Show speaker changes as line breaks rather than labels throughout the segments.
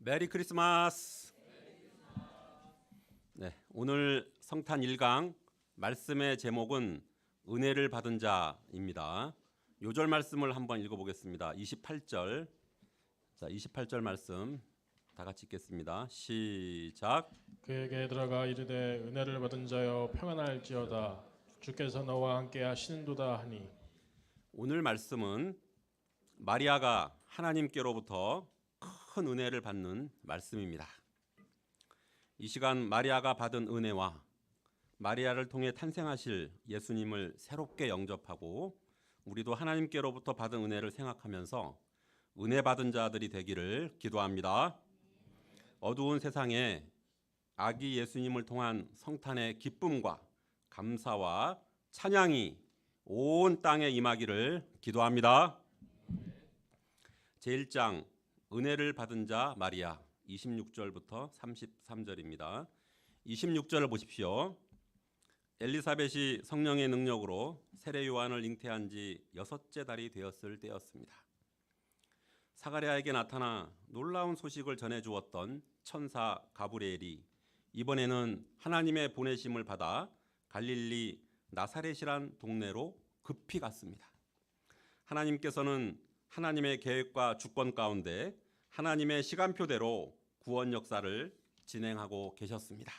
메리 크리스마스. 네, 오늘 성탄 1강 말씀의 제목은 은혜를 받은 자입니다. 요절 말씀을 한번 읽어보겠습니다. 28절. 자, 28절 말씀 다 같이 읽겠습니다. 시작.
그에게 들어가 이르되 은혜를 받은 자여 평안할지어다 주께서 너와 함께 하시는도다 하니.
오늘 말씀은 마리아가 하나님께로부터 큰 은혜를 받는 말씀입니다. 이 시간 마리아가 받은 은혜와 마리아를 통해 탄생하실 예수님을 새롭게 영접하고 우리도 하나님께로부터 받은 은혜를 생각하면서 은혜 받은 자들이 되기를 기도합니다. 어두운 세상에 아기 예수님을 통한 성탄의 기쁨과 감사와 찬양이 온 땅에 임하기를 기도합니다. 제1장 은혜를 받은 자 마리아 26절부터 33절입니다. 26절을 보십시오. 엘리사벳이 성령의 능력으로 세례 요한을 잉태한 지 6째 달이 되었을 때였습니다. 사가랴에게 나타나 놀라운 소식을 전해주었던 천사 가브리엘이 이번에는 하나님의 보내심을 받아 갈릴리 나사렛이란 동네로 급히 갔습니다. 하나님께서는 하나님의 계획과 주권 가운데 하나님의 시간표대로 구원 역사를 진행하고 계셨습니다.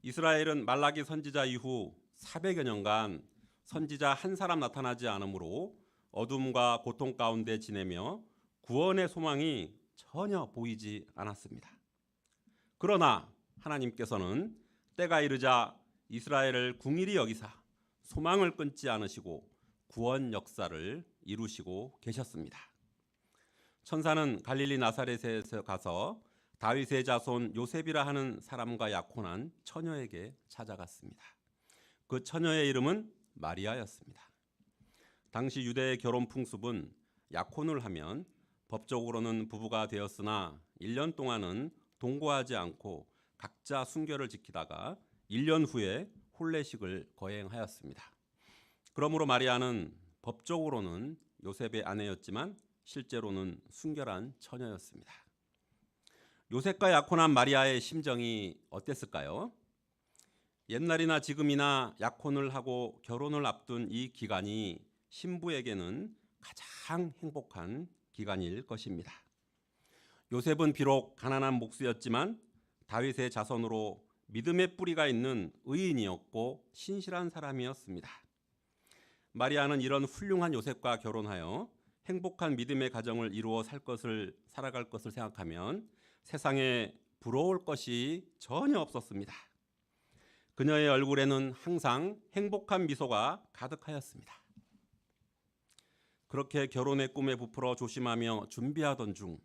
이스라엘은 말라기 선지자 이후 400여 년간 선지자 한 사람 나타나지 않으므로 어둠과 고통 가운데 지내며 구원의 소망이 전혀 보이지 않았습니다. 그러나 하나님께서는 때가 이르자 이스라엘을 궁일이 여기사 소망을 끊지 않으시고 구원 역사를 이루시고 계셨습니다. 천사는 갈릴리 나사렛에서 가서 다윗의 자손 요셉이라 하는 사람과 약혼한 처녀에게 찾아갔습니다. 그 처녀의 이름은 마리아였습니다. 당시 유대의 결혼 풍습은 약혼을 하면 법적으로는 부부가 되었으나 1년 동안은 동거하지 않고 각자 순결을 지키다가 1년 후에 혼례식을 거행하였습니다. 그러므로 마리아는 법적으로는 요셉의 아내였지만 실제로는 순결한 처녀였습니다. 요셉과 약혼한 마리아의 심정이 어땠을까요? 옛날이나 지금이나 약혼을 하고 결혼을 앞둔 이 기간이 신부에게는 가장 행복한 기간일 것입니다. 요셉은 비록 가난한 목수였지만 다윗의 자손으로 믿음의 뿌리가 있는 의인이었고 신실한 사람이었습니다. 마리아는 이런 훌륭한 요셉과 결혼하여 행복한 믿음의 가정을 이루어 살아갈 것을 생각하면 세상에 부러울 것이 전혀 없었습니다. 그녀의 얼굴에는 항상 행복한 미소가 가득하였습니다. 그렇게 결혼의 꿈에 부풀어 조심하며 준비하던 중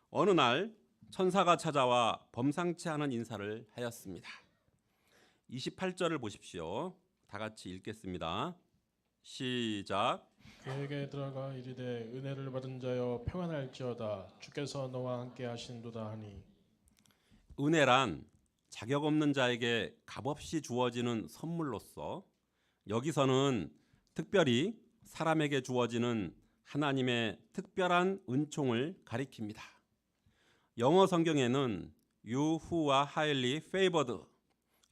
어느 날 천사가 찾아와 범상치 않은 인사를 하였습니다. 28절을 보십시오. 다 같이 읽겠습니다. 시작.
그에게 들어가 이르되 은혜를 받은 자여 평안할지어다 주께서 너와 함께 하시는도다 하니.
은혜란 자격 없는 자에게 값없이 주어지는 선물로서 여기서는 특별히 사람에게 주어지는 하나님의 특별한 은총을 가리킵니다. 영어 성경에는 you who are highly favored,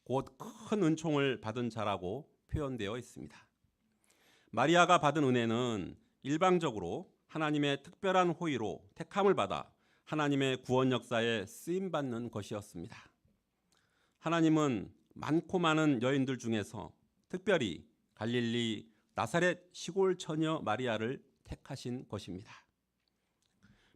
곧 큰 은총을 받은 자라고 표현되어 있습니다. 마리아가 받은 은혜는 일방적으로 하나님의 특별한 호의로 택함을 받아 하나님의 구원 역사에 쓰임받는 것이었습니다. 하나님은 많고 많은 여인들 중에서 특별히 갈릴리 나사렛 시골 처녀 마리아를 택하신 것입니다.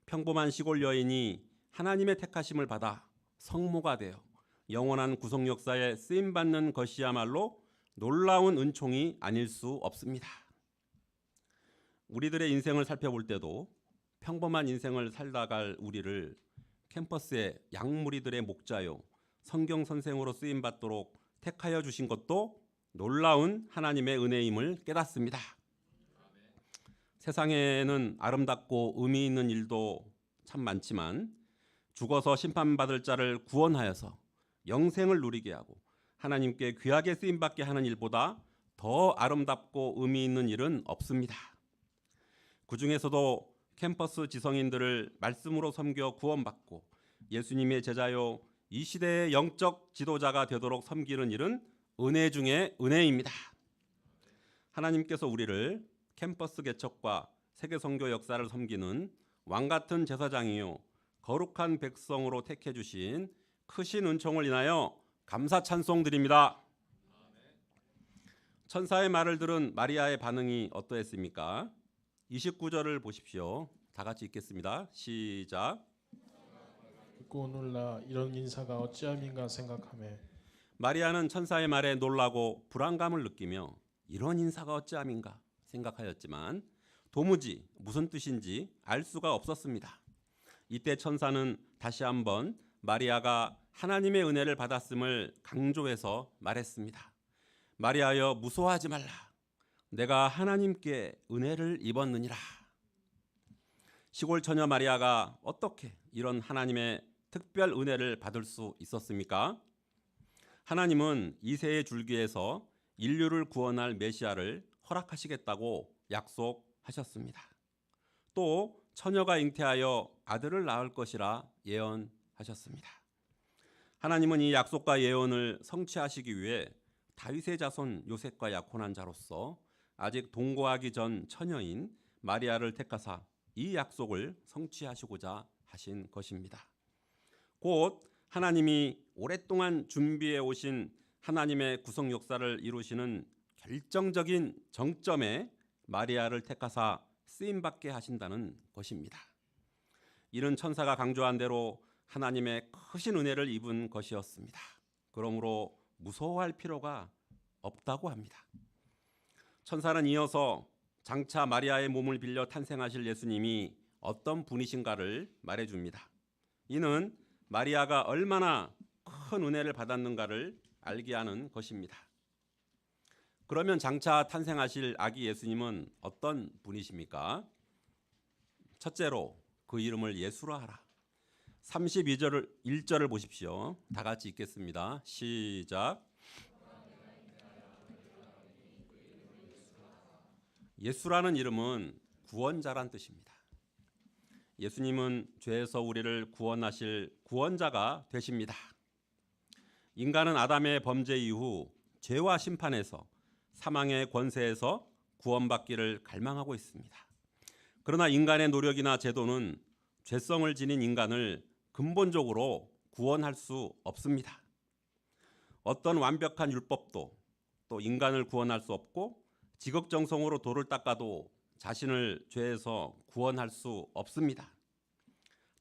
평범한 시골 여인이 하나님의 택하심을 받아 성모가 되어 영원한 구속 역사에 쓰임받는 것이야말로 놀라운 은총이 아닐 수 없습니다. 우리들의 인생을 살펴볼 때도 평범한 인생을 살다갈 우리를 캠퍼스의 양무리들의 목자요 성경 선생으로 쓰임 받도록 택하여 주신 것도 놀라운 하나님의 은혜임을 깨닫습니다. 세상에는 아름답고 의미 있는 일도 참 많지만 죽어서 심판받을 자를 구원하여서 영생을 누리게 하고 하나님께 귀하게 쓰임 받게 하는 일보다 더 아름답고 의미 있는 일은 없습니다. 그 중에서도 캠퍼스 지성인들을 말씀으로 섬겨 구원받고 예수님의 제자요 이 시대의 영적 지도자가 되도록 섬기는 일은 은혜 중에 은혜입니다. 하나님께서 우리를 캠퍼스 개척과 세계 선교 역사를 섬기는 왕 같은 제사장이요 거룩한 백성으로 택해 주신 크신 은총을 인하여 감사 찬송 드립니다. 천사의 말을 들은 마리아의 반응이 어떠했습니까? 29절을 보십시오. 다 같이 읽겠습니다. 시작.
듣고 놀라 이런 인사가 어찌함인가 생각하매
마리아는 천사의 말에 놀라고 불안감을 느끼며 이런 인사가 어찌함인가 생각하였지만 도무지 무슨 뜻인지 알 수가 없었습니다. 이때 천사는 다시 한번 마리아가 하나님의 은혜를 받았음을 강조해서 말했습니다. 마리아여 무서워하지 말라. 내가 하나님께 은혜를 입었느니라. 시골 처녀 마리아가 어떻게 이런 하나님의 특별 은혜를 받을 수 있었습니까? 하나님은 이새의 줄기에서 인류를 구원할 메시아를 허락하시겠다고 약속하셨습니다. 또 처녀가 잉태하여 아들을 낳을 것이라 예언하셨습니다. 하나님은 이 약속과 예언을 성취하시기 위해 다윗의 자손 요셉과 약혼한 자로서 아직 동거하기 전 처녀인 마리아를 택하사 이 약속을 성취하시고자 하신 것입니다. 곧 하나님이 오랫동안 준비해 오신 하나님의 구속 역사를 이루시는 결정적인 정점에 마리아를 택하사 쓰임받게 하신다는 것입니다. 이는 천사가 강조한 대로 하나님의 크신 은혜를 입은 것이었습니다. 그러므로 무서워할 필요가 없다고 합니다. 천사는 이어서 장차 마리아의 몸을 빌려 탄생하실 예수님이 어떤 분이신가를 말해줍니다. 이는 마리아가 얼마나 큰 은혜를 받았는가를 알게 하는 것입니다. 그러면 장차 탄생하실 아기 예수님은 어떤 분이십니까? 첫째로 그 이름을 예수라 하라. 32절 1절을 보십시오. 다 같이 읽겠습니다. 시작. 예수라는 이름은 구원자란 뜻입니다. 예수님은 죄에서 우리를 구원하실 구원자가 되십니다. 인간은 아담의 범죄 이후 죄와 심판에서 사망의 권세에서 구원받기를 갈망하고 있습니다. 그러나 인간의 노력이나 제도는 죄성을 지닌 인간을 근본적으로 구원할 수 없습니다. 어떤 완벽한 율법도 또 인간을 구원할 수 없고 지극정성으로 돌을 닦아도 자신을 죄에서 구원할 수 없습니다.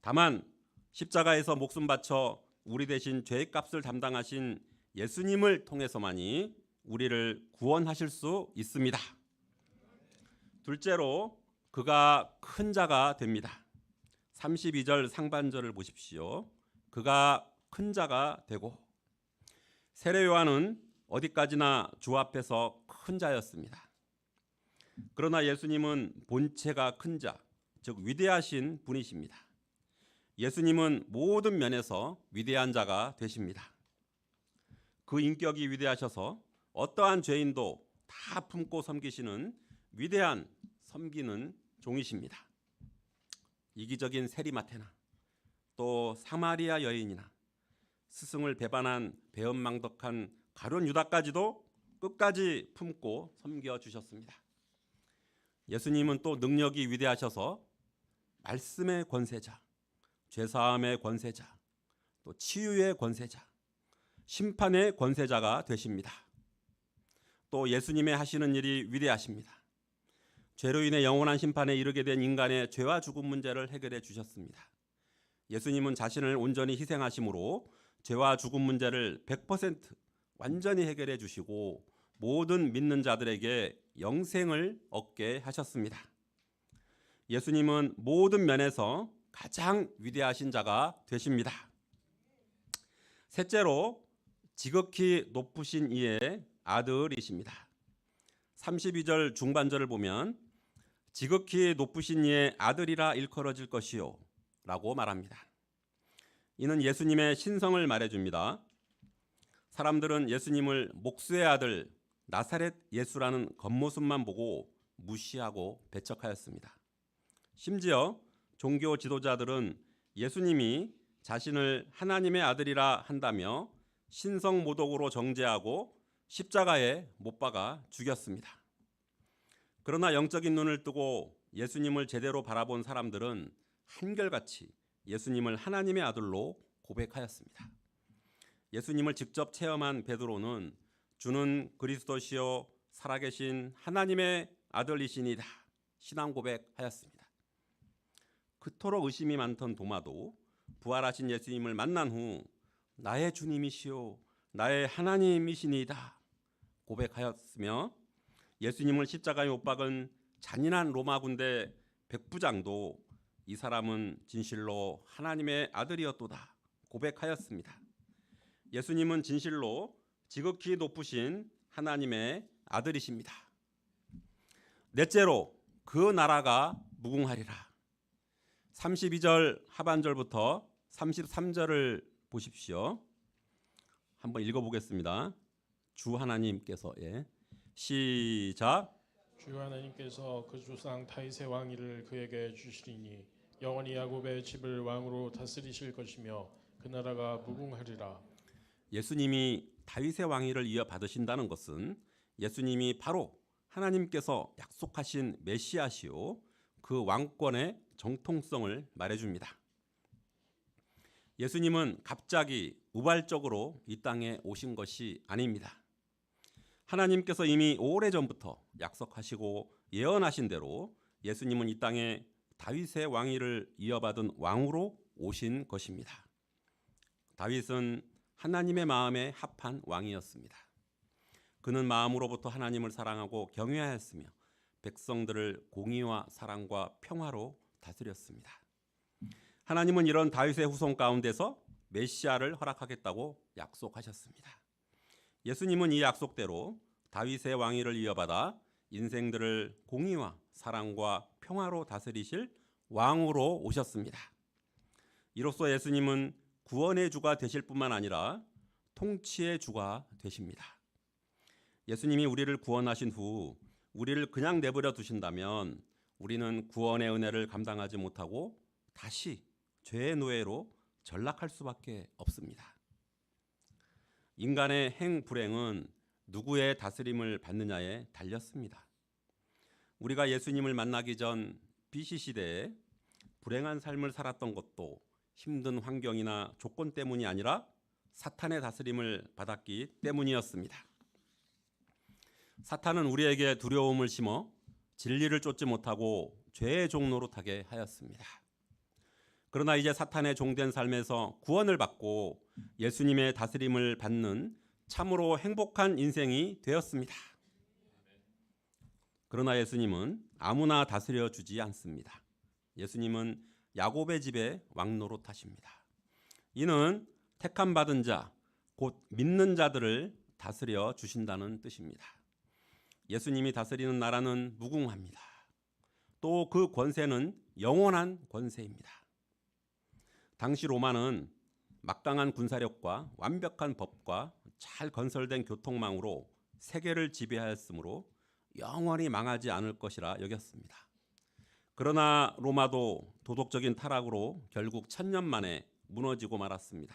다만 십자가에서 목숨 바쳐 우리 대신 죄의 값을 담당하신 예수님을 통해서만이 우리를 구원하실 수 있습니다. 둘째로 그가 큰 자가 됩니다. 32절 상반절을 보십시오. 그가 큰 자가 되고 세례 요한은 어디까지나 주 앞에서 큰 자였습니다. 그러나 예수님은 본체가 큰 자, 즉 위대하신 분이십니다. 예수님은 모든 면에서 위대한 자가 되십니다. 그 인격이 위대하셔서 어떠한 죄인도 다 품고 섬기시는 위대한 섬기는 종이십니다. 이기적인 세리마태나 또 사마리아 여인이나 스승을 배반한 배은망덕한 가룟 유다까지도 끝까지 품고 섬겨주셨습니다. 예수님은 또 능력이 위대하셔서 말씀의 권세자, 죄사함의 권세자, 또 치유의 권세자, 심판의 권세자가 되십니다. 또 예수님의 하시는 일이 위대하십니다. 죄로 인해 영원한 심판에 이르게 된 인간의 죄와 죽음 문제를 해결해 주셨습니다. 예수님은 자신을 온전히 희생하심으로 죄와 죽음 문제를 100% 완전히 해결해 주시고 모든 믿는 자들에게 영생을 얻게 하셨습니다. 예수님은 모든 면에서 가장 위대하신 자가 되십니다. 셋째로 지극히 높으신 이의 아들이십니다. 32절 중반절을 보면 지극히 높으신 이의 아들이라 일컬어질 것이요 라고 말합니다. 이는 예수님의 신성을 말해줍니다. 사람들은 예수님을 목수의 아들 나사렛 예수라는 겉모습만 보고 무시하고 배척하였습니다. 심지어 종교 지도자들은 예수님이 자신을 하나님의 아들이라 한다며 신성모독으로 정죄하고 십자가에 못 박아 죽였습니다. 그러나 영적인 눈을 뜨고 예수님을 제대로 바라본 사람들은 한결같이 예수님을 하나님의 아들로 고백하였습니다. 예수님을 직접 체험한 베드로는 주는 그리스도시요 살아계신 하나님의 아들이시니다 신앙 고백하였습니다. 그토록 의심이 많던 도마도 부활하신 예수님을 만난 후 나의 주님이시요 나의 하나님이시니다 고백하였으며 예수님을 십자가에 못 박은 잔인한 로마 군대 백부장도 이 사람은 진실로 하나님의 아들이었도다 고백하였습니다. 예수님은 진실로 지극히 높으신 하나님의 아들이십니다. 넷째로 그 나라가 무궁하리라. 32절 하반절부터 33절을 보십시오. 한번 읽어보겠습니다. 주 하나님께서 시작.
주 하나님께서 그 조상 다윗의 왕위를 그에게 주시리니 영원히 야곱의 집을 왕으로 다스리실 것이며 그 나라가 무궁하리라.
예수님이 다윗의 왕위를 이어받으신다는 것은 예수님이 바로 하나님께서 약속하신 메시아시요 그 왕권의 정통성을 말해줍니다. 예수님은 갑자기 우발적으로 이 땅에 오신 것이 아닙니다. 하나님께서 이미 오래전부터 약속하시고 예언하신 대로 예수님은 이 땅에 다윗의 왕위를 이어받은 왕으로 오신 것입니다. 다윗은 하나님의 마음에 합한 왕이었습니다. 그는 마음으로부터 하나님을 사랑하고 경외하였으며 백성들을 공의와 사랑과 평화로 다스렸습니다. 하나님은 이런 다윗의 후손 가운데서 메시아를 허락하겠다고 약속하셨습니다. 예수님은 이 약속대로 다윗의 왕위를 이어받아 인생들을 공의와 사랑과 평화로 다스리실 왕으로 오셨습니다. 이로써 예수님은 구원의 주가 되실 뿐만 아니라 통치의 주가 되십니다. 예수님이 우리를 구원하신 후 우리를 그냥 내버려 두신다면 우리는 구원의 은혜를 감당하지 못하고 다시 죄의 노예로 전락할 수밖에 없습니다. 인간의 행불행은 누구의 다스림을 받느냐에 달렸습니다. 우리가 예수님을 만나기 전 BC 시대에 불행한 삶을 살았던 것도 힘든 환경이나 조건 때문이 아니라 사탄의 다스림을 받았기 때문이었습니다. 사탄은 우리에게 두려움을 심어 진리를 쫓지 못하고 죄의 종 노릇하게 하였습니다. 그러나 이제 사탄의 종된 삶에서 구원을 받고 예수님의 다스림을 받는 참으로 행복한 인생이 되었습니다. 그러나 예수님은 아무나 다스려 주지 않습니다. 예수님은 야곱의 집에 왕 노릇하십니다. 이는 택함 받은 자, 곧 믿는 자들을 다스려 주신다는 뜻입니다. 예수님이 다스리는 나라는 무궁합니다. 또 그 권세는 영원한 권세입니다. 당시 로마는 막강한 군사력과 완벽한 법과 잘 건설된 교통망으로 세계를 지배하였으므로 영원히 망하지 않을 것이라 여겼습니다. 그러나 로마도 도덕적인 타락으로 결국 1000년 만에 무너지고 말았습니다.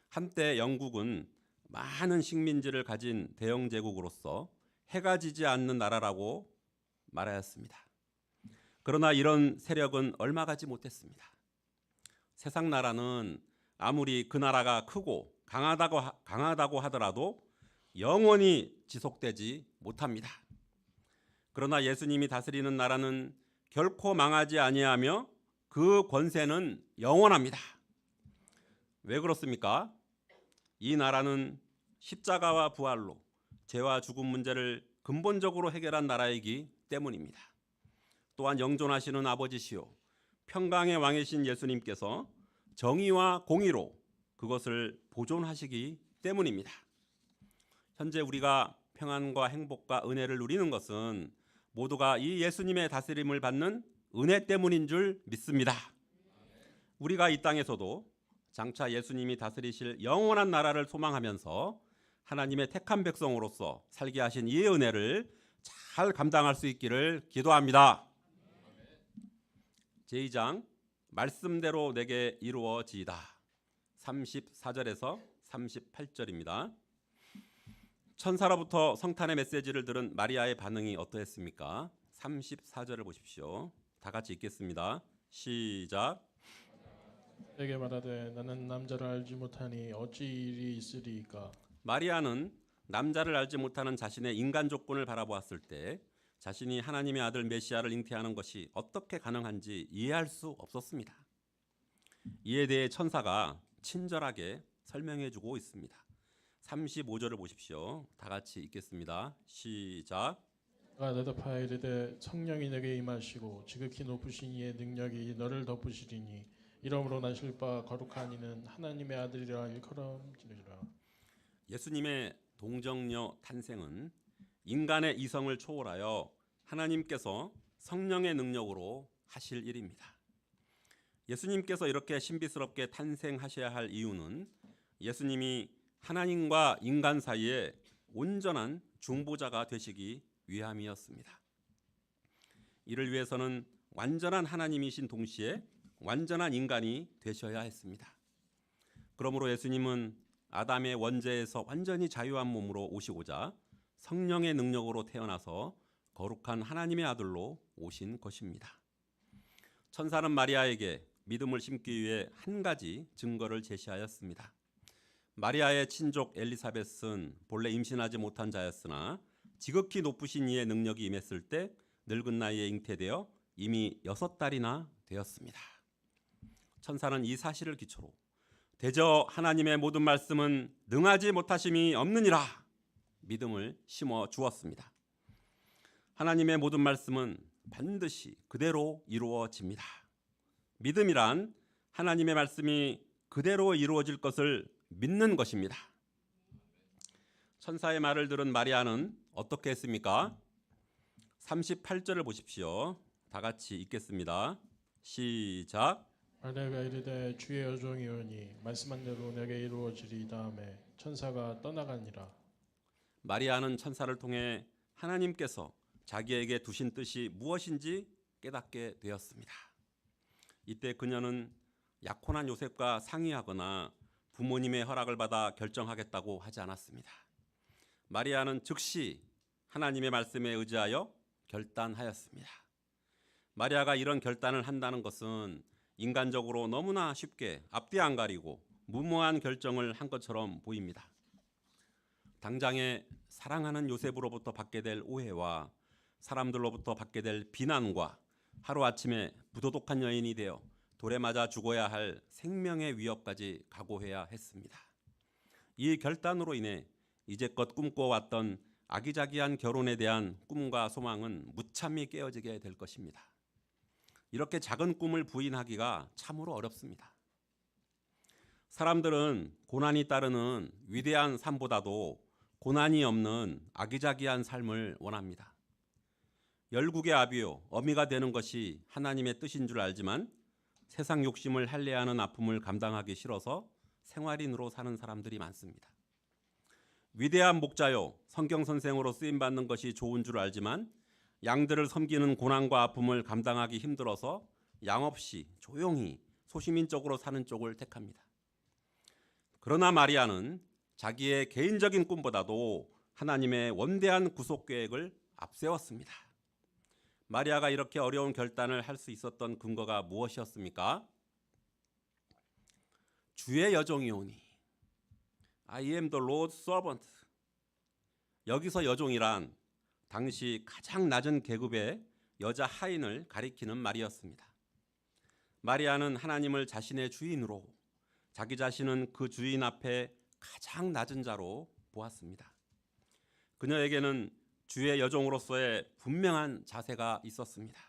한때 영국은 많은 식민지를 가진 대영 제국으로서 해가 지지 않는 나라라고 말하였습니다. 그러나 이런 세력은 얼마 가지 못했습니다. 세상 나라는 아무리 그 나라가 크고 강하다고 하더라도 영원히 지속되지 못합니다. 그러나 예수님이 다스리는 나라는 결코 망하지 아니하며 그 권세는 영원합니다. 왜 그렇습니까? 이 나라는 십자가와 부활로 죄와 죽음 문제를 근본적으로 해결한 나라이기 때문입니다. 또한 영존하시는 아버지시요 평강의 왕이신 예수님께서 정의와 공의로 그것을 보존하시기 때문입니다. 현재 우리가 평안과 행복과 은혜를 누리는 것은 모두가 이 예수님의 다스림을 받는 은혜 때문인 줄 믿습니다. 우리가 이 땅에서도 장차 예수님이 다스리실 영원한 나라를 소망하면서 하나님의 택한 백성으로서 살게 하신 이 은혜를 잘 감당할 수 있기를 기도합니다. 제2장 말씀대로 내게 이루어지이다. 34절에서 38절입니다. 천사로부터 성탄의 메시지를 들은 마리아의 반응이 어떠했습니까? 34절을 보십시오. 다 같이 읽겠습니다. 시작.
내게 말하되 나는 남자를 알지 못하니 어찌 일이 있으리이까.
마리아는 남자를 알지 못하는 자신의 인간 조건을 바라보았을 때 자신이 하나님의 아들 메시아를 잉태하는 것이 어떻게 가능한지 이해할 수 없었습니다. 이에 대해 천사가 친절하게 설명해 주고 있습니다. 35절을 보십시오. 다 같이 읽겠습니다. 시작.
내가 대답하여 이르되 성령이 내게 임하시고 지극히 높으신 이의 능력이 너를 덮으시리니 이러므로 나실 바 거룩한 이는 하나님의 아들이라 일컬음지리라.
예수님의 동정녀 탄생은 인간의 이성을 초월하여 하나님께서 성령의 능력으로 하실 일입니다. 예수님께서 이렇게 신비스럽게 탄생하셔야 할 이유는 예수님이 하나님과 인간 사이에 온전한 중보자가 되시기 위함이었습니다. 이를 위해서는 완전한 하나님이신 동시에 완전한 인간이 되셔야 했습니다. 그러므로 예수님은 아담의 원죄에서 완전히 자유한 몸으로 오시고자 성령의 능력으로 태어나서 거룩한 하나님의 아들로 오신 것입니다. 천사는 마리아에게 믿음을 심기 위해 한 가지 증거를 제시하였습니다. 마리아의 친족 엘리사벳은 본래 임신하지 못한 자였으나 지극히 높으신 이의 능력이 임했을 때 늙은 나이에 잉태되어 이미 6달이나 되었습니다. 천사는 이 사실을 기초로 대저 하나님의 모든 말씀은 능하지 못하심이 없느니라 믿음을 심어 주었습니다. 하나님의 모든 말씀은 반드시 그대로 이루어집니다. 믿음이란 하나님의 말씀이 그대로 이루어질 것을 믿는 것입니다. 천사의 말을 들은 마리아는 어떻게 했습니까? 38절을 보십시오. 다 같이 읽겠습니다. 시작.
마리아가 이르되 주의 여종이오니 말씀한 대로 내게 이루어지리. 다음에 천사가 떠나가니라.
마리아는 천사를 통해 하나님께서 자기에게 두신 뜻이 무엇인지 깨닫게 되었습니다. 이때 그녀는 약혼한 요셉과 상의하거나 부모님의 허락을 받아 결정하겠다고 하지 않았습니다. 마리아는 즉시 하나님의 말씀에 의지하여 결단하였습니다. 마리아가 이런 결단을 한다는 것은 인간적으로 너무나 쉽게 앞뒤 안 가리고 무모한 결정을 한 것처럼 보입니다. 당장에 사랑하는 요셉으로부터 받게 될 오해와 사람들로부터 받게 될 비난과 하루아침에 부도덕한 여인이 되어 돌에 맞아 죽어야 할 생명의 위협까지 각오해야 했습니다. 이 결단으로 인해 이제껏 꿈꿔왔던 아기자기한 결혼에 대한 꿈과 소망은 무참히 깨어지게 될 것입니다. 이렇게 작은 꿈을 부인하기가 참으로 어렵습니다. 사람들은 고난이 따르는 위대한 삶보다도 고난이 없는 아기자기한 삶을 원합니다. 열국의 아비요 어미가 되는 것이 하나님의 뜻인 줄 알지만 세상 욕심을 할례하는 아픔을 감당하기 싫어서 생활인으로 사는 사람들이 많습니다. 위대한 목자요 성경 선생으로 쓰임 받는 것이 좋은 줄 알지만 양들을 섬기는 고난과 아픔을 감당하기 힘들어서 양 없이 조용히 소시민적으로 사는 쪽을 택합니다. 그러나 마리아는 자기의 개인적인 꿈보다도 하나님의 원대한 구속 계획을 앞세웠습니다. 마리아가 이렇게 어려운 결단을 할 수 있었던 근거가 무엇이었습니까? 주의 여종이오니 I am the Lord's servant. 여기서 여종이란 당시 가장 낮은 계급의 여자 하인을 가리키는 말이었습니다. 마리아는 하나님을 자신의 주인으로 자기 자신은 그 주인 앞에 가장 낮은 자로 보았습니다. 그녀에게는 주의 여종으로서의 분명한 자세가 있었습니다.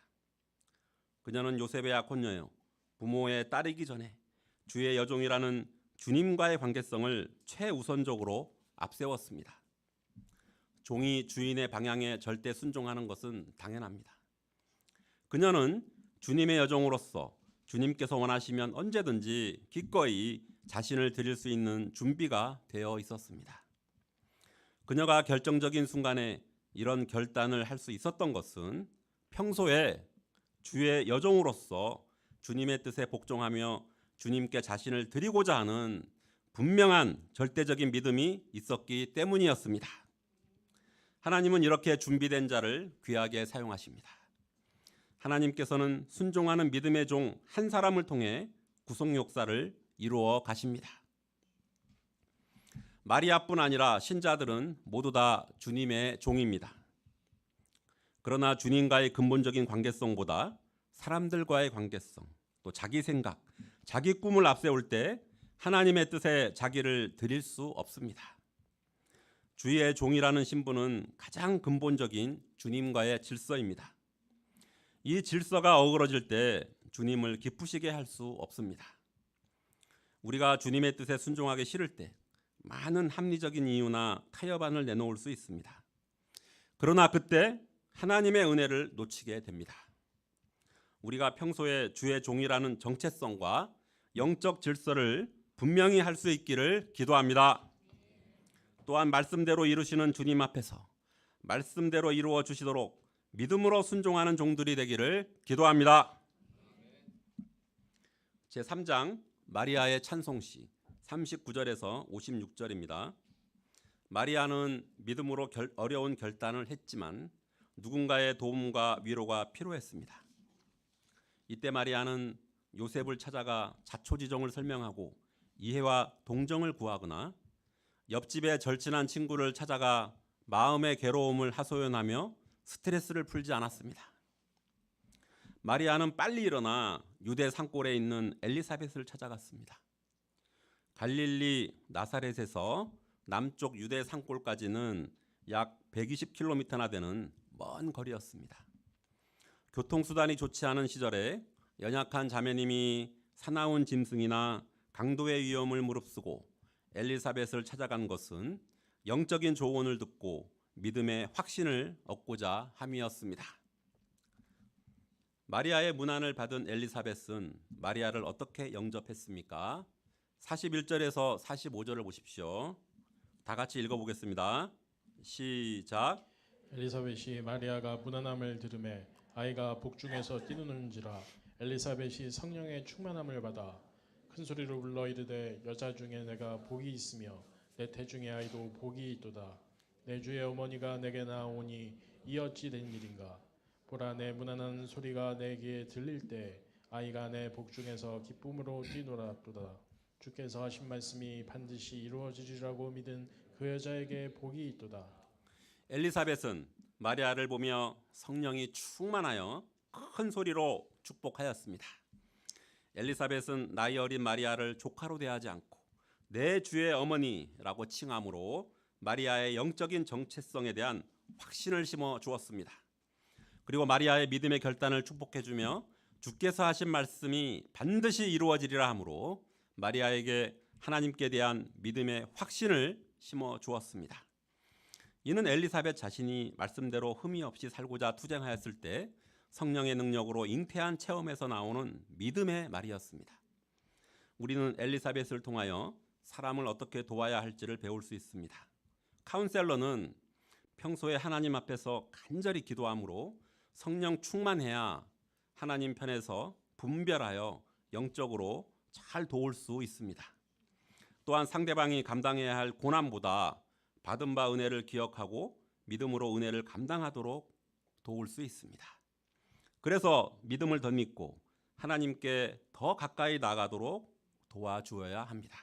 그녀는 요셉의 약혼녀요 부모의 딸이기 전에 주의 여종이라는 주님과의 관계성을 최우선적으로 앞세웠습니다. 종이 주인의 방향에 절대 순종하는 것은 당연합니다. 그녀는 주님의 여종으로서 주님께서 원하시면 언제든지 기꺼이 자신을 드릴 수 있는 준비가 되어 있었습니다. 그녀가 결정적인 순간에 이런 결단을 할 수 있었던 것은 평소에 주의 여종으로서 주님의 뜻에 복종하며 주님께 자신을 드리고자 하는 분명한 절대적인 믿음이 있었기 때문이었습니다. 하나님은 이렇게 준비된 자를 귀하게 사용하십니다. 하나님께서는 순종하는 믿음의 종 한 사람을 통해 구속 역사를 이루어 가십니다. 마리아뿐 아니라 신자들은 모두 다 주님의 종입니다. 그러나 주님과의 근본적인 관계성보다 사람들과의 관계성, 또 자기 생각, 자기 꿈을 앞세울 때 하나님의 뜻에 자기를 드릴 수 없습니다. 주의 종이라는 신분은 가장 근본적인 주님과의 질서입니다. 이 질서가 어그러질 때 주님을 기쁘시게 할 수 없습니다. 우리가 주님의 뜻에 순종하기 싫을 때 많은 합리적인 이유나 타협안을 내놓을 수 있습니다. 그러나 그때 하나님의 은혜를 놓치게 됩니다. 우리가 평소에 주의 종이라는 정체성과 영적 질서를 분명히 할 수 있기를 기도합니다. 또한 말씀대로 이루시는 주님 앞에서 말씀대로 이루어 주시도록 믿음으로 순종하는 종들이 되기를 기도합니다. 제3장 마리아의 찬송시 39절에서 56절입니다. 마리아는 믿음으로 어려운 결단을 했지만 누군가의 도움과 위로가 필요했습니다. 이때 마리아는 요셉을 찾아가 자초지종을 설명하고 이해와 동정을 구하거나 옆집의 절친한 친구를 찾아가 마음의 괴로움을 하소연하며 스트레스를 풀지 않았습니다. 마리아는 빨리 일어나 유대 산골에 있는 엘리사벳을 찾아갔습니다. 갈릴리 나사렛에서 남쪽 유대 산골까지는 약 120km나 되는 먼 거리였습니다. 교통수단이 좋지 않은 시절에 연약한 자매님이 사나운 짐승이나 강도의 위험을 무릅쓰고 엘리사벳을 찾아간 것은 영적인 조언을 듣고 믿음의 확신을 얻고자 함이었습니다. 마리아의 문안을 받은 엘리사벳은 마리아를 어떻게 영접했습니까? 41절에서 45절을 보십시오. 다 같이 읽어보겠습니다. 시작.
엘리사벳이 마리아가 문안함을 들으매 아이가 복중에서 뛰노는지라. 엘리사벳이 성령의 충만함을 받아 큰 소리로 불러 이르되 여자 중에 내가 복이 있으며 내 태중의 아이도 복이 있도다. 내 주의 어머니가 내게 나오니 이 어찌 된 일인가. 보라, 내 문안하는 소리가 내 귀에 들릴 때 아이가 내 복중에서 기쁨으로 뛰놀았도다. 주께서 하신 말씀이 반드시 이루어지리라고 믿은 그 여자에게 복이 있도다.
엘리사벳은 마리아를 보며 성령이 충만하여 큰 소리로 축복하였습니다. 엘리사벳은 나이 어린 마리아를 조카로 대하지 않고 내 주의 어머니라고 칭함으로 마리아의 영적인 정체성에 대한 확신을 심어 주었습니다. 그리고 마리아의 믿음의 결단을 축복해주며 주께서 하신 말씀이 반드시 이루어지리라 하므로 마리아에게 하나님께 대한 믿음의 확신을 심어 주었습니다. 이는 엘리사벳 자신이 말씀대로 흠이 없이 살고자 투쟁하였을 때 성령의 능력으로 잉태한 체험에서 나오는 믿음의 말이었습니다. 우리는 엘리사벳을 통하여 사람을 어떻게 도와야 할지를 배울 수 있습니다. 카운셀러는 평소에 하나님 앞에서 간절히 기도함으로 성령 충만해야 하나님 편에서 분별하여 영적으로 잘 도울 수 있습니다. 또한 상대방이 감당해야 할 고난보다 받은 바 은혜를 기억하고 믿음으로 은혜를 감당하도록 도울 수 있습니다. 그래서 믿음을 더 믿고 하나님께 더 가까이 나가도록 도와주어야 합니다.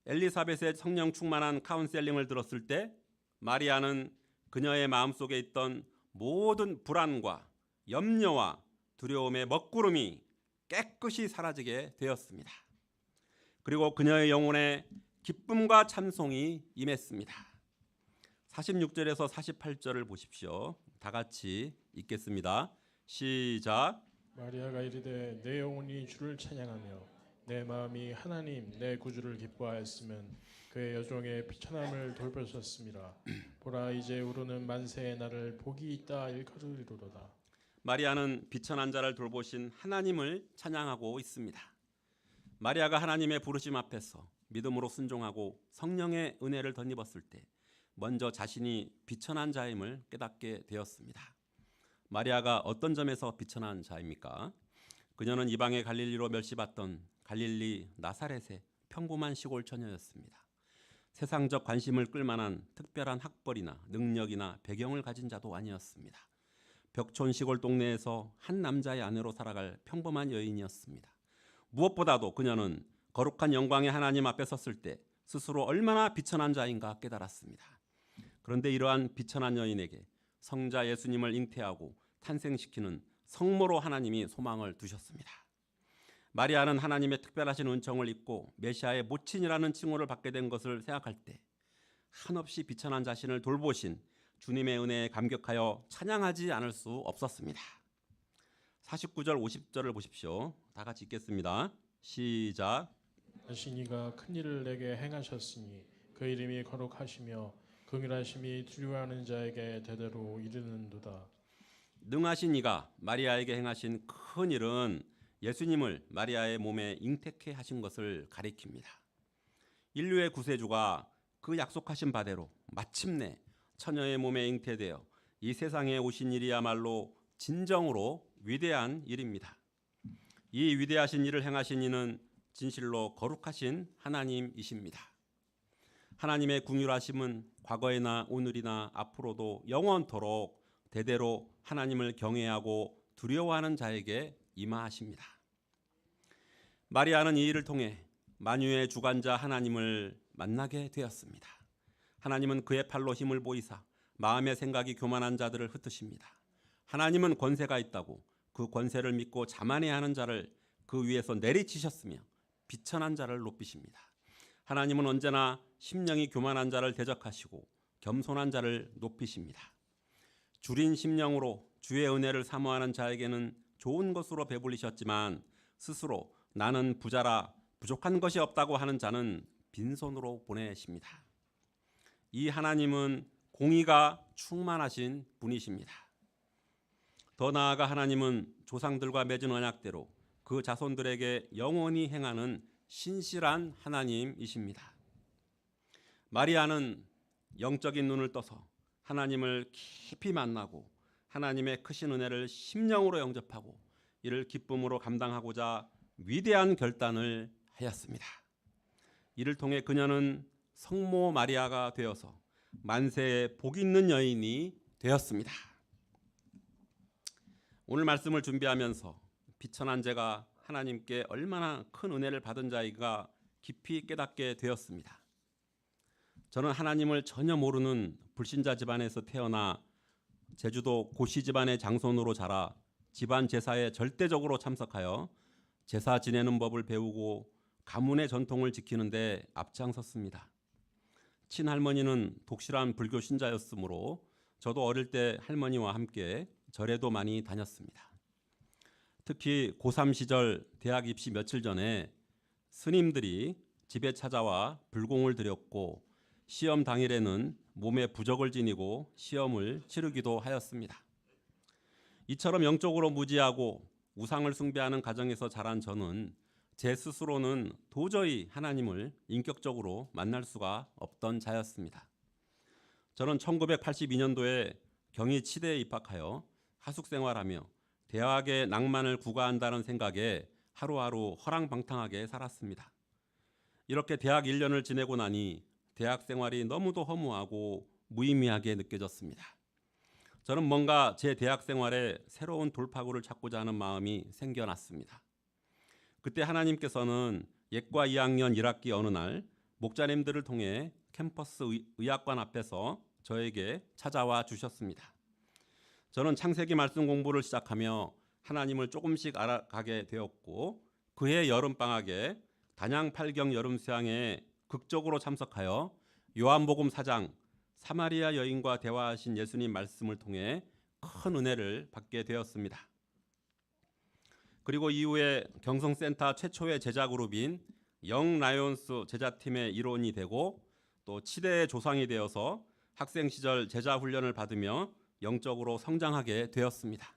엘리사벳의 성령 충만한 카운셀링을 들었을 때 마리아는 그녀의 마음속에 있던 모든 불안과 염려와 두려움의 먹구름이 깨끗이 사라지게 되었습니다. 그리고 그녀의 영혼에 기쁨과 찬송이 임했습니다. 46절에서 48절을 보십시오. 다 같이 읽겠습니다. 시작.
마리아가 이르되 내 영혼이 주를 찬양하며 내 마음이 하나님 내 구주를 기뻐하였으면 그의 여종의 비천함을 돌보셨습니다. 보라, 이제 우르는 만세의 날을 복이 있다 일컬으리로다.
마리아는 비천한 자를 돌보신 하나님을 찬양하고 있습니다. 마리아가 하나님의 부르심 앞에서 믿음으로 순종하고 성령의 은혜를 덧입었을 때 먼저 자신이 비천한 자임을 깨닫게 되었습니다. 마리아가 어떤 점에서 비천한 자입니까? 그녀는 이방의 갈릴리로 멸시받던 갈릴리 나사렛의 평범한 시골 처녀였습니다. 세상적 관심을 끌만한 특별한 학벌이나 능력이나 배경을 가진 자도 아니었습니다. 벽촌 시골 동네에서 한 남자의 아내로 살아갈 평범한 여인이었습니다. 무엇보다도 그녀는 거룩한 영광의 하나님 앞에 섰을 때 스스로 얼마나 비천한 자인가 깨달았습니다. 그런데 이러한 비천한 여인에게 성자 예수님을 잉태하고 탄생시키는 성모로 하나님이 소망을 두셨습니다. 마리아는 하나님의 특별하신 은총을 입고 메시아의 모친이라는 칭호를 받게 된 것을 생각할 때 한없이 비천한 자신을 돌보신 주님의 은혜에 감격하여 찬양하지 않을 수 없었습니다. 49절 50절을 보십시오. 다 같이 읽겠습니다. 시작.
하시니가 큰 일을 내게 행하셨으니 그 이름이 거룩하시며 긍휼하심이 두려워하는 자에게 대대로 이르는도다.
능하신 이가 마리아에게 행하신 큰 일은 예수님을 마리아의 몸에 잉태케 하신 것을 가리킵니다. 인류의 구세주가 그 약속하신 바대로 마침내 처녀의 몸에 잉태되어 이 세상에 오신 일이야말로 진정으로 위대한 일입니다. 이 위대하신 일을 행하신 이는 진실로 거룩하신 하나님이십니다. 하나님의 긍휼하심은 과거에나 오늘이나 앞으로도 영원토록 대대로 하나님을 경외하고 두려워하는 자에게 임하십니다. 마리아는 이 일을 통해 만유의 주관자 하나님을 만나게 되었습니다. 하나님은 그의 팔로 힘을 보이사 마음의 생각이 교만한 자들을 흩으십니다. 하나님은 권세가 있다고 그 권세를 믿고 자만해하는 자를 그 위에서 내리치셨으며 비천한 자를 높이십니다. 하나님은 언제나 심령이 교만한 자를 대적하시고 겸손한 자를 높이십니다. 줄인 심령으로 주의 은혜를 사모하는 자에게는 좋은 것으로 배불리셨지만 스스로 나는 부자라 부족한 것이 없다고 하는 자는 빈손으로 보내십니다. 이 하나님은 공의가 충만하신 분이십니다. 더 나아가 하나님은 조상들과 맺은 언약대로 그 자손들에게 영원히 행하는 신실한 하나님이십니다. 마리아는 영적인 눈을 떠서 하나님을 깊이 만나고 하나님의 크신 은혜를 심령으로 영접하고 이를 기쁨으로 감당하고자 위대한 결단을 하였습니다. 이를 통해 그녀는 성모 마리아가 되어서 만세에 복 있는 여인이 되었습니다. 오늘 말씀을 준비하면서 비천한 제가 하나님께 얼마나 큰 은혜를 받은 자이가 깊이 깨닫게 되었습니다. 저는 하나님을 전혀 모르는 불신자 집안에서 태어나 제주도 고시 집안의 장손으로 자라 집안 제사에 절대적으로 참석하여 제사 지내는 법을 배우고 가문의 전통을 지키는데 앞장섰습니다. 친할머니는 독실한 불교 신자였으므로 저도 어릴 때 할머니와 함께 절에도 많이 다녔습니다. 특히 고3 시절 대학 입시 며칠 전에 스님들이 집에 찾아와 불공을 드렸고 시험 당일에는 몸에 부적을 지니고 시험을 치르기도 하였습니다. 이처럼 영적으로 무지하고 우상을 숭배하는 가정에서 자란 저는 제 스스로는 도저히 하나님을 인격적으로 만날 수가 없던 자였습니다. 저는 1982년도에 경희 치대에 입학하여 하숙 생활하며 대학의 낭만을 구가한다는 생각에 하루하루 허랑방탕하게 살았습니다. 이렇게 대학 1년을 지내고 나니 대학 생활이 너무도 허무하고 무의미하게 느껴졌습니다. 저는 뭔가 제 대학 생활에 새로운 돌파구를 찾고자 하는 마음이 생겨났습니다. 그때 하나님께서는 예과 2학년 1학기 어느 날 목자님들을 통해 캠퍼스 의학관 앞에서 저에게 찾아와 주셨습니다. 저는 창세기 말씀 공부를 시작하며 하나님을 조금씩 알아가게 되었고 그해 여름방학에 단양 8경 여름수양에 극적으로 참석하여 요한복음 4장 사마리아 여인과 대화하신 예수님 말씀을 통해 큰 은혜를 받게 되었습니다. 그리고 이후에 경성센터 최초의 제자 그룹인 영 라이온스 제자팀의 일원이 되고 또 치대의 조상이 되어서 학생 시절 제자 훈련을 받으며 영적으로 성장하게 되었습니다.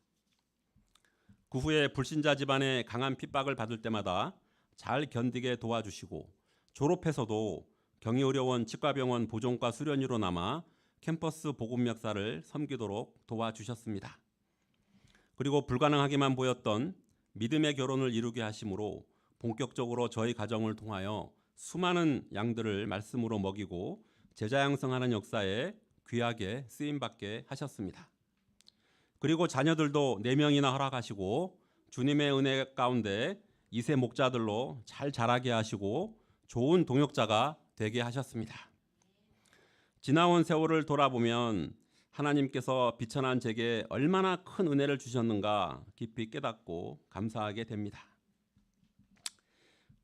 그 후에 불신자 집안의 강한 핍박을 받을 때마다 잘 견디게 도와주시고 졸업해서도 경희의료원 치과병원 보존과 수련의로 남아 캠퍼스 복음 역사를 섬기도록 도와주셨습니다. 그리고 불가능하게만 보였던 믿음의 결혼을 이루게 하심으로 본격적으로 저희 가정을 통하여 수많은 양들을 말씀으로 먹이고 제자 양성하는 역사에 귀하게 쓰임받게 하셨습니다. 그리고 자녀들도 4명이나 허락하시고 주님의 은혜 가운데 2세 목자들로 잘 자라게 하시고 좋은 동역자가 되게 하셨습니다. 지나온 세월을 돌아보면 하나님께서 비천한 제게 얼마나 큰 은혜를 주셨는가 깊이 깨닫고 감사하게 됩니다.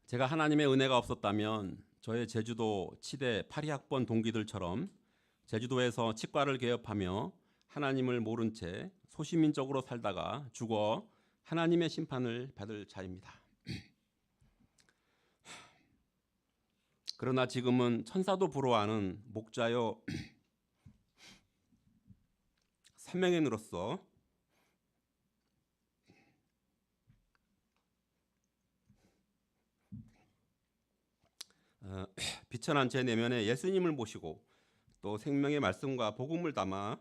제가 하나님의 은혜가 없었다면 저의 제주도 치대 8위학번 동기들처럼 제주도에서 치과를 개업하며 하나님을 모른 채 소시민적으로 살다가 죽어 하나님의 심판을 받을 자입니다. 그러나 지금은 천사도 부러워하는 목자요 삼명인으로서 비천한 제 내면에 예수님을 모시고 또 생명의 말씀과 복음을 담아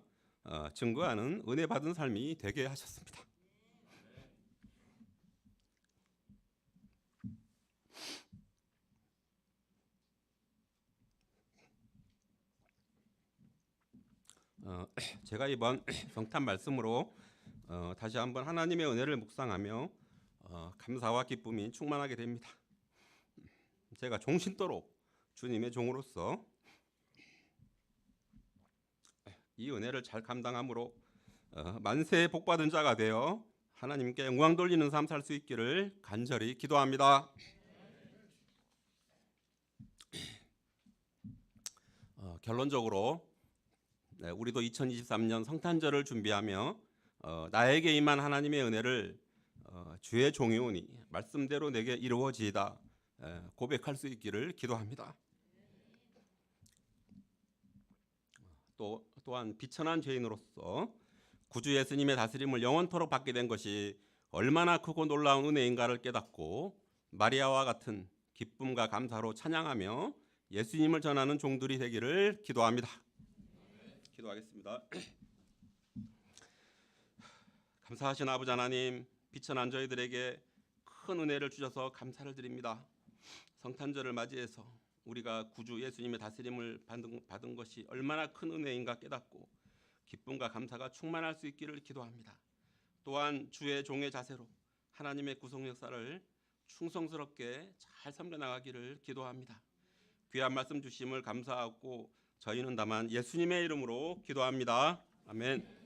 증거하는 은혜 받은 삶이 되게 하셨습니다. 제가 이번 성탄 말씀으로 다시 한번 하나님의 은혜를 묵상하며 감사와 기쁨이 충만하게 됩니다. 제가 종신도록 주님의 종으로서 이 은혜를 잘 감당함으로 만세 복받은 자가 되어 하나님께 영광 돌리는 삶 살 수 있기를 간절히 기도합니다. 결론적으로 우리도 2023년 성탄절을 준비하며 나에게 임한 하나님의 은혜를 주의 종이오니 말씀대로 내게 이루어지이다 고백할 수 있기를 기도합니다. 또한 비천한 죄인으로서 구주 예수님의 다스림을 영원토록 받게 된 것이 얼마나 크고 놀라운 은혜인가를 깨닫고 마리아와 같은 기쁨과 감사로 찬양하며 예수님을 전하는 종들이 되기를 기도합니다. 기도하겠습니다. 감사하신 아버지 하나님, 비천한 저희들에게 큰 은혜를 주셔서 감사를 드립니다. 성탄절을 맞이해서 우리가 구주 예수님의 다스림을 받은 것이 얼마나 큰 은혜인가 깨닫고 기쁨과 감사가 충만할 수 있기를 기도합니다. 또한 주의 종의 자세로 하나님의 구속 역사를 충성스럽게 잘 섬겨나가기를 기도합니다. 귀한 말씀 주심을 감사하고 저희는 다만 예수님의 이름으로 기도합니다. 아멘.